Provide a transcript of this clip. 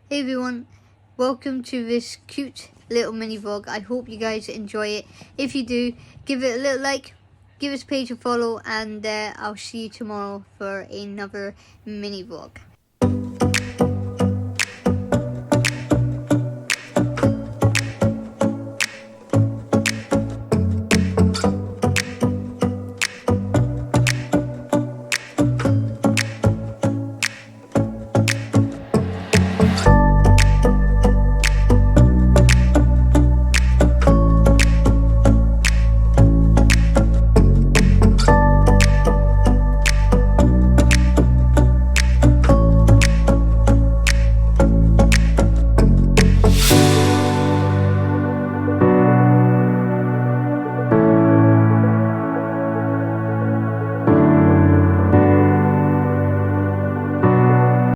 Hey everyone, welcome to this cute little mini vlog. I hope you guys enjoy it. If you do, give it a little like, give this page a follow, and I'll see you tomorrow for another mini vlog.